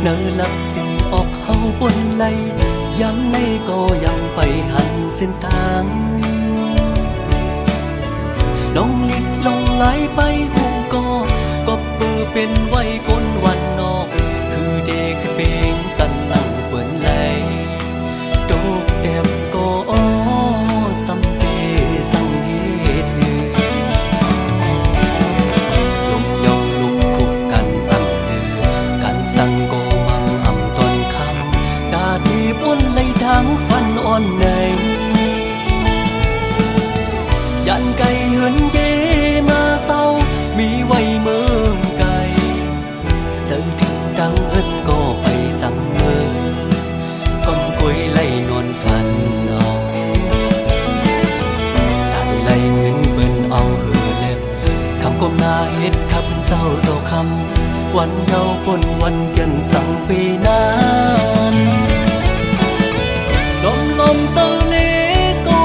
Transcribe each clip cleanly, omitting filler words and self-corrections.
เนอลับสิ่งออกเฮาบนไหลย้ำในก็ยังไปหันเส้นทางลองลิกลองไหลไปหูก็เปือเป็นไว้คนวันนอกคือเด็กเปงจันนั่งเปิ่นไหลโดกแดมก็สัมเปสังเหตุลมเยาลุกคุกกันอันเดือกันสั่งก็มังอ่ำตอนคำกาดีบนไหลทางฟันอ่อนในยันไก่เหินเยมาเศร้ามีไว้เมืองไกลเจอถึงดังเอิ้นก็ไปสั่งเมือก้มกวยไล่นอนฝันเอาถ้าไล่เงินเบิ่นเอาเหือเล็บคำก้มหน้าเฮ็ดข้าเพิ่นเจ้าดอกคำวันเยาว์ปนวันเกันสั่งปีนั้นลมเตอเลก็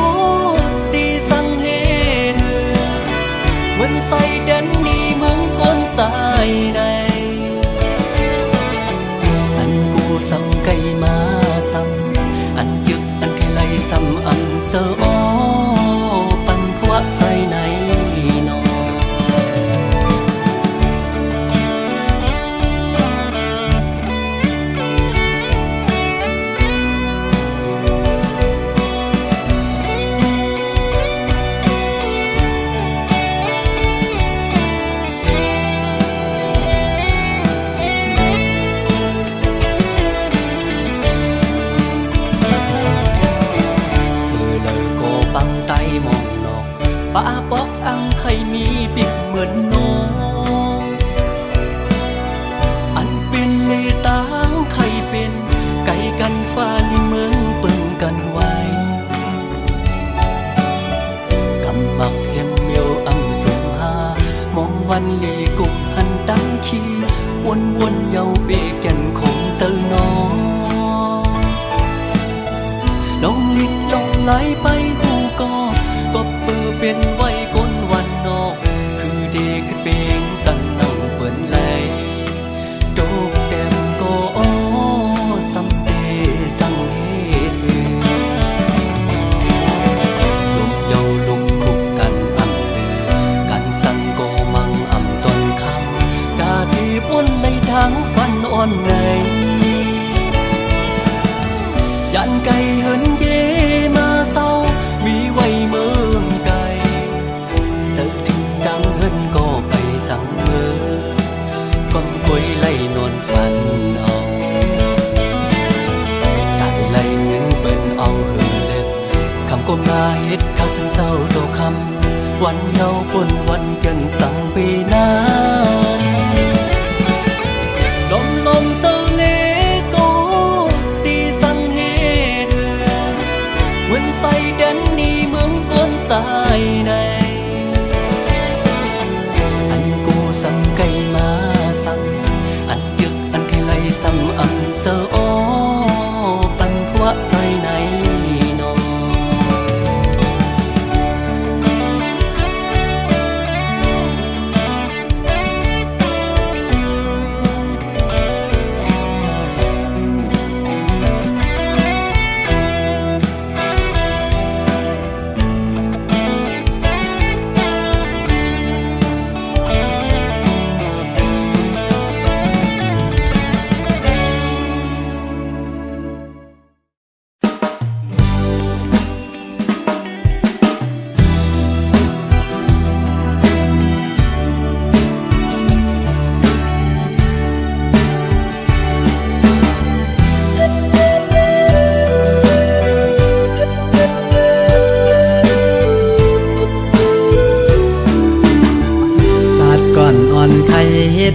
ดีสั่งเฮ็ดเหือเหมือนใส่แดนนี้เมืองก้นสายใดอันกูสั่งไก่มาสั่งอันยึกอันแค่ไล่ซ้ำอันเสออ้อปันพวะใส่ในนอป้าปอกอังใครมีปิกเหมือนน้องอันเป็นเลตางใครเป็นไก่กันฟ้าลิเมืองปึงกันไว้กำมักเห็นเมียวอังสมหามองวันลีกุกหันตั้งขี้วนเยาเปแก่นของเซลน้องลองลิกลองไหลไปหูก็เปือเป็นไว้คนวันนอกคือเด็กเปงจันนั่งเปิ่นไหลโดกแดมก็สัมเปสังเหตุลมเยาลุกคุกกันอ่ำเดือกันสั่งก็มังอ่ำตอนคำกาดีบนไหลทางฟันอ่อนในยันไก่เหินเยมาเศร้ามีไว้เมืองไกลเจอถึงดังเฮิรนก็ไปสั่งเมือก้มกวยไล่นอนฝันเอาตาไล่เงินเบิ่นเอาเหือเล็บคำก้มหน้าเฮ็ดข้าเป็นเจ้าดอกคำวันเยาว์ปนวันเกันสั่งปีนั้นลมเซอเลก็ดีสั่งเฮ็ดเหือเหมือนใส่แดนนี้เมืองก้นสายใดอันกูสั่งไก่มาสั่งอันยึกอันแค่ไล่ซ้ำอันเสออ้อปันพวะใส่ในนอ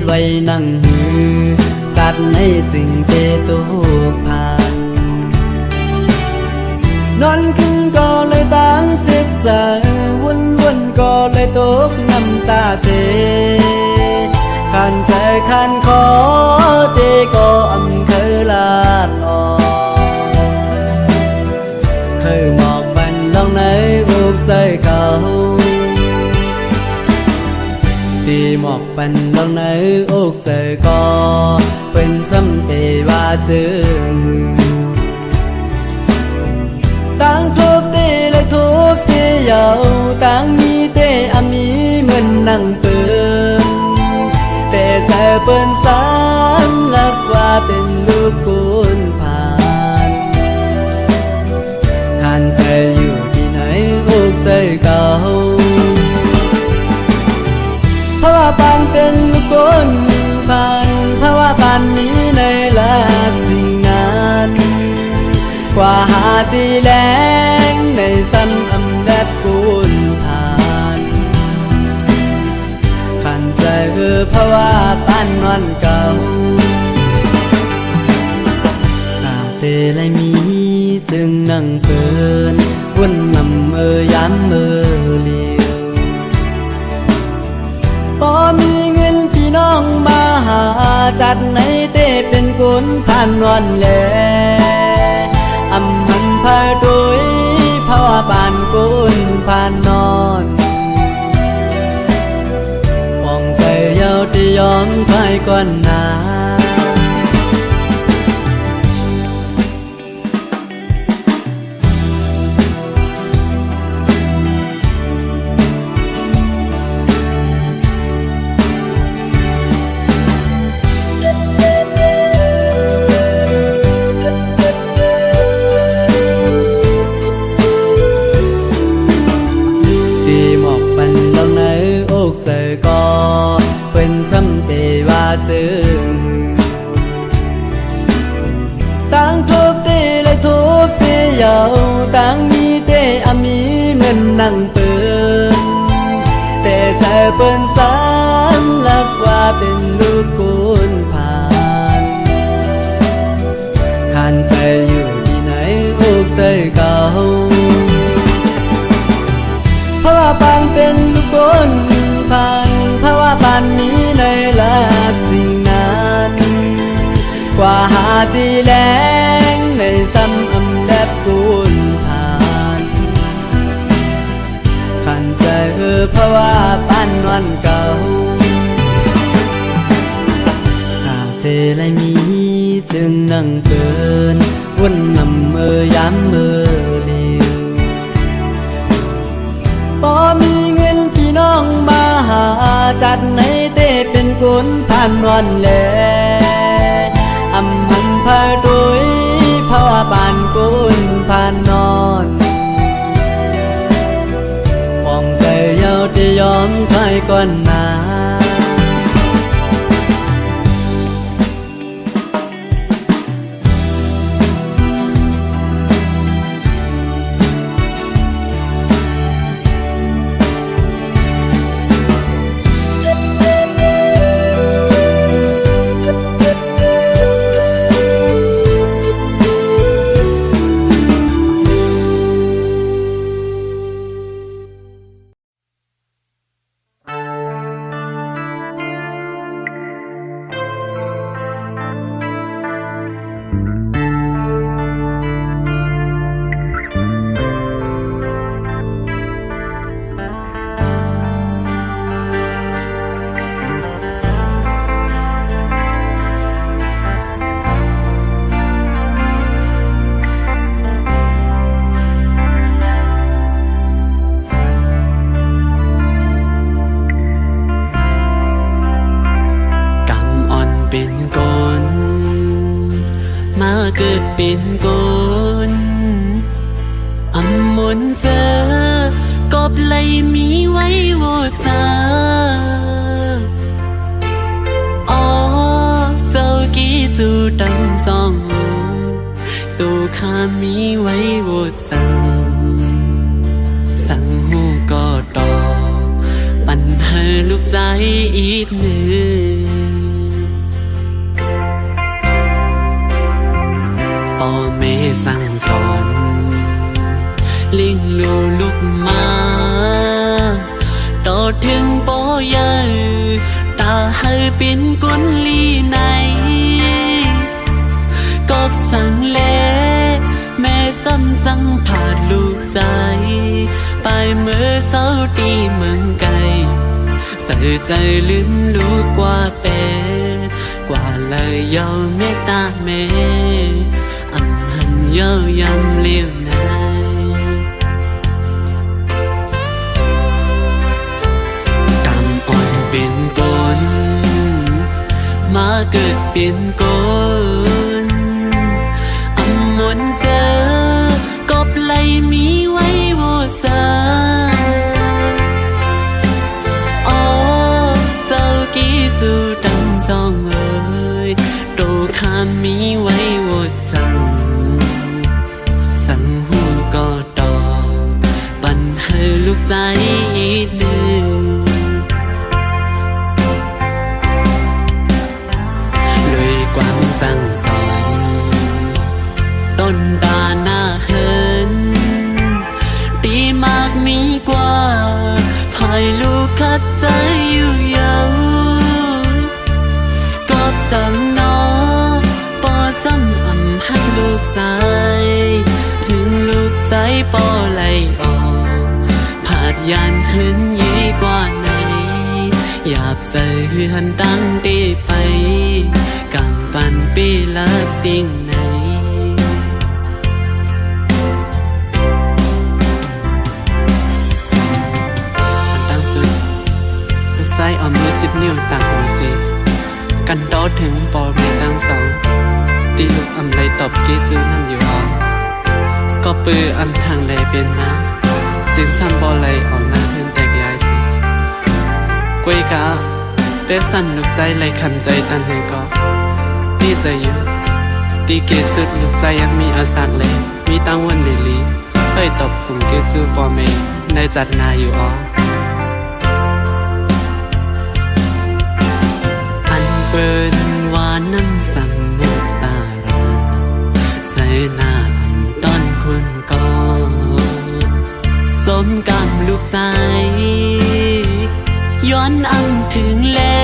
ไว้นั่งหือจัดให้สิ่งเจตุกผ่านนอนขึ้นก็เลยตั้งจิตใจวนก็เลยตกน้ำตาเสขันใจขันขอเตก็อำเคยลาดออกเคยหมอกบันลองในอุกใส่เขาตีหมอกปันลองในอกเจอก็เป็นซ้ำเต เจอต่างทุกตีและทุกเจียวต่างมีเตอามีเหมือนนั่งเปินแต่ใจเปิ้นสารลักว่าเป็นลูกคุณผ่านท่านใจอยู่ที่ไหนอกใจเก่าเพราะว่าปานเป็นลูกคุณผ่านเพราะว่าปานนี้ในลักสิ่งงานกว่าหาตีแรงในซ้ำอำแดดกูนผ่านขันใจเพราะว่าปานวันเก่าตาเจไรมีจึงนั่งเปินวนนำย้ำเลียวพอมีเงินพี่น้องมาหาจัดในเต้เป็นกุนผ่านวันแลอำมันพาโดยเพราะว่าบ้านกุนผ่านนอนมองใจเยาที่ยอมไปก่อนนาเจอก็เป็นซ้ำเตว่าเจอต่างทุบตีและทุบเจียวต่างมีเตอามีเหมือนนั่งเปินแต่ใจเปิ้นสารลักว่าเป็นลูกคุณผ่านขันใจอยู่ที่ไหนอกใจเก่าเพราะว่าปานเป็นลูกคุณผ่านเพราะว่าปานนี้ในลักสิ่งนั้นกว่าหาตีแรงในซ้ำอำแดดกูนผ่านขันใจเพราะว่าปานวันเก่าหากเจไรมีจึงนั่งเปินวนนำย้ำเลียวพอมีเงินพี่น้องมาหาจัดในเต้เป็นกุนผ่านวันแลอำมันพาโดยเพราะว่าบ้านกุนผ่านนอนมองใจเยาที่ยอมไปก่อนนาเกิดเป็นคนอำมนเสอกบไหลมีไว้โวดสาอ๋อเศร้ากี้จูตังสองตูข้ามีไว้โวดสั่งหูก็ตอบปัญหาลูกใจอีกหนึ่งพ่อแม่สั่งสอนเลี้ยงลูกมาต่อถึงปอใหญ่ตาให้เป็นกุนลีไหนก็สั่งแลแม่ซ้ำจังผ่านลูกใจไปเมื่อเศร้าตีเมืองไกลใส่ใจลืมลูกกว่าเป็ดกว่า lời yêu mê ta mê âm hẳn yêu yam liêu này cảm ơn biến côn mà cực biến côn âm muốn giờ cọp lấy mi quay vô xa kỹ dù trăng giông ơi đồ khá mi quay vô rằng hù có đỏ bắn hơi lúc dài ít đường lời quang sang giòn đôn đà na hơn đi mạc mi qua phải lúc khát trái yêu dấu rằng nó bỏ dâm ẩm hát lúc dài thương lúc trái bỏ lại phạt dàn hơn dĩ qua này dạp dày huyền đang đi bay càng bàn bì lá xinh này đang suy lúc dài ở mưa xếp nhiều tặng hồ xìกันโตถึงปอเรียนทั้งสองตีลูกอำไรตบกี้ซื้อนั่นอยู่อ๋อก็ปืออำทางไรเป็นมาจึงซ้ำบอไรออกหน้าเพื่อนแตกยายสิกวยกะเตะซ้ำลูกใจไรขันใจตันให้ก็ตีใจอยู่ตีเกสุดลูกใจยังมีอาสากเลยมีตั้งวันลิลีเคยตบกลุ่มเกซื้อปอเมย์ในจัดนาอยู่อ๋อเปิดว่าน้ำสั่งมุกตาลาใส่หน้าต้นคุณก่อนสมกำลูกใจย้อนอังถึงเล่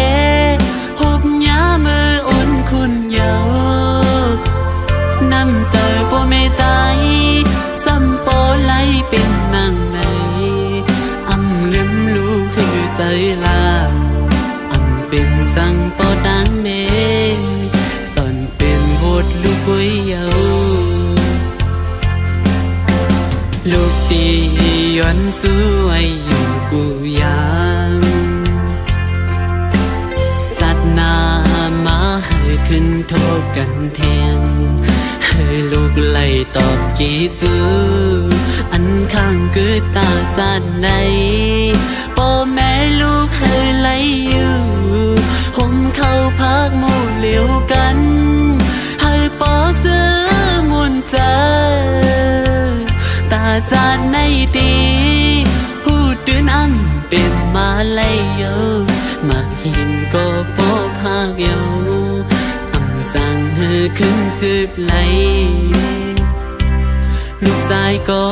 หุบยาเมื่ออุ่นคุณเยาน้ำใจโปไม่ใจซ้ำโปไหลเป็นนางในอำลืมรู้คือใจลาเป็นสังปอดังเมสอนเป็นบทลูกกุยเยาลูกตีย้อนสวยอยู่กูยังสัตนามาให้ขึ้นโทษกันแทงให้ลูกไล่ตอบจีจูอันข้างคือตาจัดในพ่อแม่ลูกให้ไล่อยู่ห่มเข้าพักหมู่เหลียวกันให้ปอซื้อมุนเจอตาจานในตีหูตื่นอันเป็นมาไล่เยามาหินก็พอพากเยาอำสั่งให้ขึ้นสืบไล่ลูกชายก็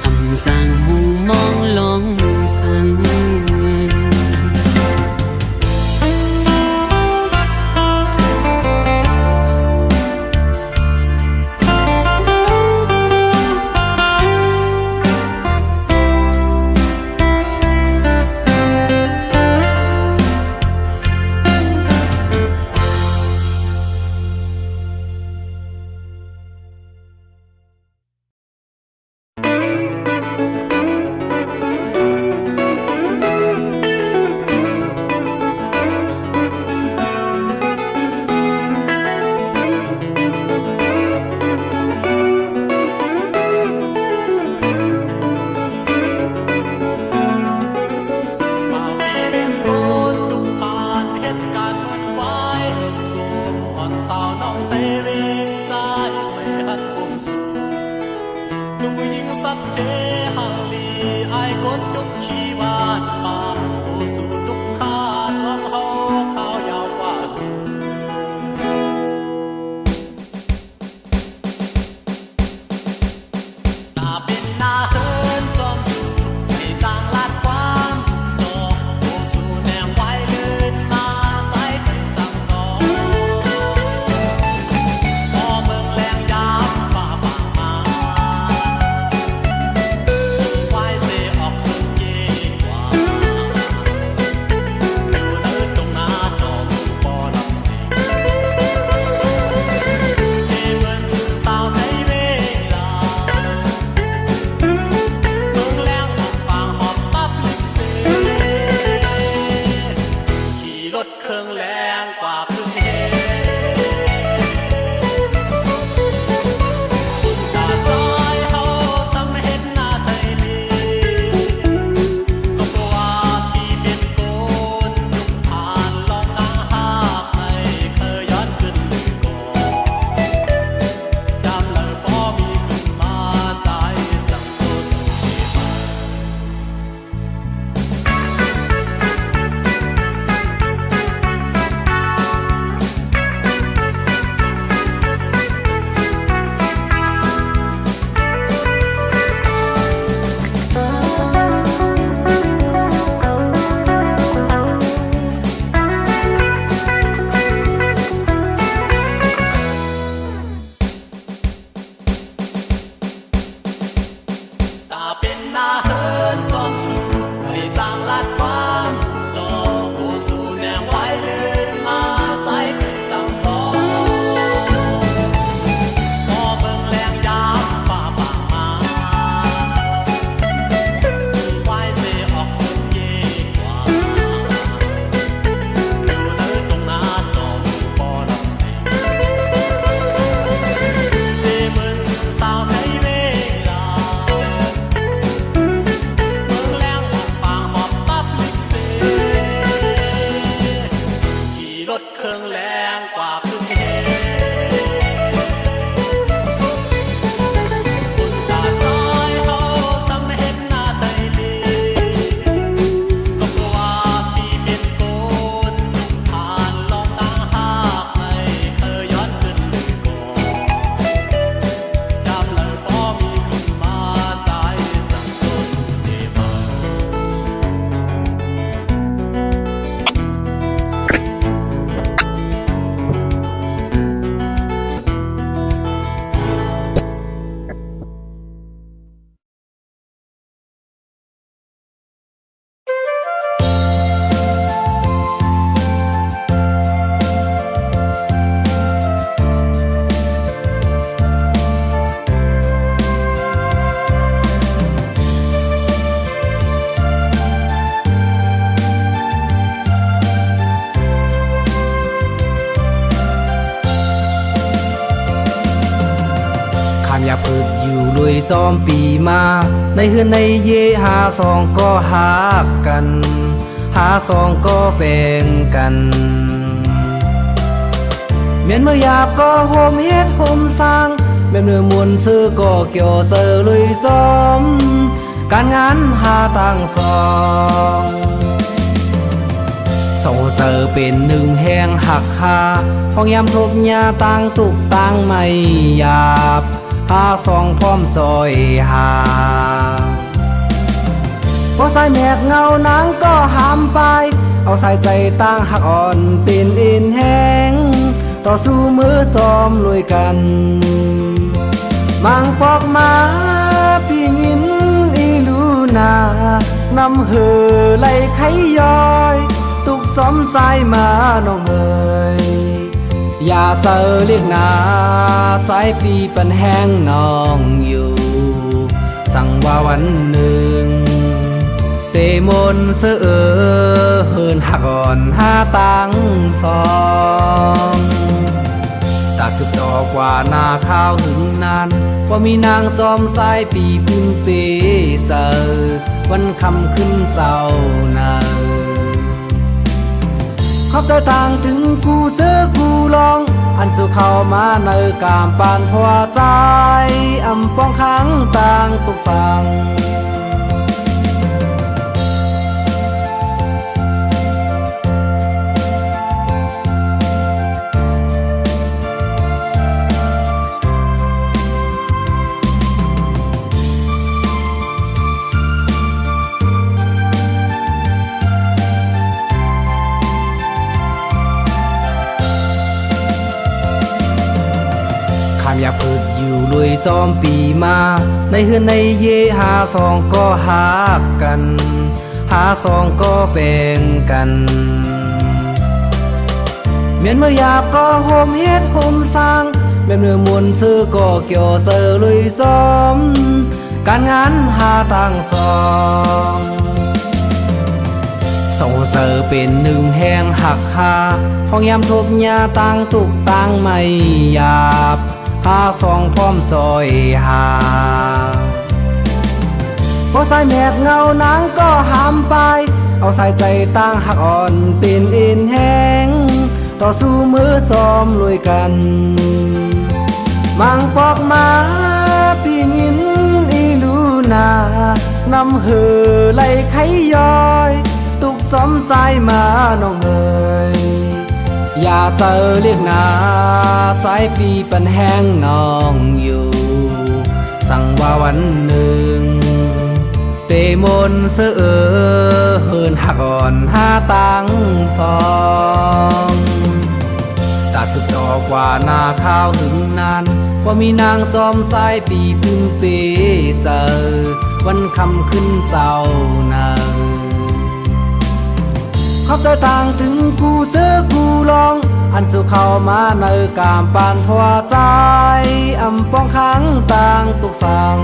อำสั่งหูมองลง งไว้เดินมาใจเป็นจังจองพอเบิ่งแรงยามฝ่าบางมาจึงไว้เสออกคนเย่กว่าอยู่ในตรงหน้าจอมบ่รับเสียงที่เหมือนสิ่งสาวไทยเวลาเบิ่งแรงหมดปางหมดปั๊บลิกเสขี่รถเครื่องแรงกว่าครึ่งเฮบุญตาจอยเฮาสำเห็นหน้าไทยลีก็เพราะว่าพี่เป็นคนผ่านลองตั้งหากไม่เคยย้อนขึ้นเลยก่อนยามเลยบ่มีขึ้นมาใจจังโจสุดเดมา ขามยาเปิดอยู่ลุยซ้อมปีมาในเฮือนในเยหาสองก็หากัน หาสองก็แบ่งกันเมียนเมื่อหยาบก็โฮมเฮ็ดโฮมสร้างแม่เนื้อมวลซื้อก็เกี่ยวเซอลุยซ้อมการงานหาต่างสองโซเซอร์เป็นหนึ่งแห่งหักหาห้องยามทบยาต่างตุกต่างไม่หยาบหาสองพร้อมจอยหาพอใส่แมกเงานางก็หามไปเอาใส่ใจต่างหักอ่อนเป็นอินแห้งต่อสู้มือซ้อมลุยกันมังปอกมาพี่ยินอีลูนานำเหือไหลไขย้อยตุกซ้อมใจมาน้องเอ๋ยอย่าเซอเรียกนาสายปีปันแห้งน้องอยู่สั่งว่าวันหนึ่งเตมนเสือเฮินหักอ่อนหาตังสองตาสุดดอกว่านาข้าวถึงนานว่ามีนางจอมสายปีพึ่งเปเจอวันคำขึ้นเศร้านาขอบใจต่างถึงกูเจอกูลองอันสู่เข้ามาในกามปานพอใจอำป้องขังต่างตุกสังอยากฝึกอยู่ลุยซ้อมปีมาในเฮือนในเยหาสองก็หากัน หาสองก็แบ่งกันเมียนเมื่อหยาบก็โฮมเฮ็ดโฮมสร้างแม่เนื้อมวลซื้อก็เกี่ยวเซอลุยซ้อมการงานหาต่างสองโซเซอร์เป็นหนึ่งแห่งหักหาห้องยามทบยาต่างตุกต่างไม่หยาบหาสองพร้อมจอยหาพอใส่แมกเงานางก็หามไปเอาใส่ใจต่างหักอ่อนเป็นอินแห้งต่อสู้มือซ้อมลุยกันมังปอกมาพี่ยินอีลูนานำเหือไหลไขย้อยตุกซ้อมใจมาน้องเอ๋ยอย่าเซอเรียกนาสายปีปันแห้งน้องอยู่สั่งว่าวันหนึ่งเตมนเสือเฮินหักอ่อนหาตังสองตาสุดดอกว่านาข้าวถึงนานว่ามีนางจอมสายปีพึ่งเปเจอวันคำขึ้นเศร้านาข เขาใจทางถึงกูเจอกูลอง อันสู่เข้ามาในกามปานพอใจอำป้องขังต่างตุกสั่ง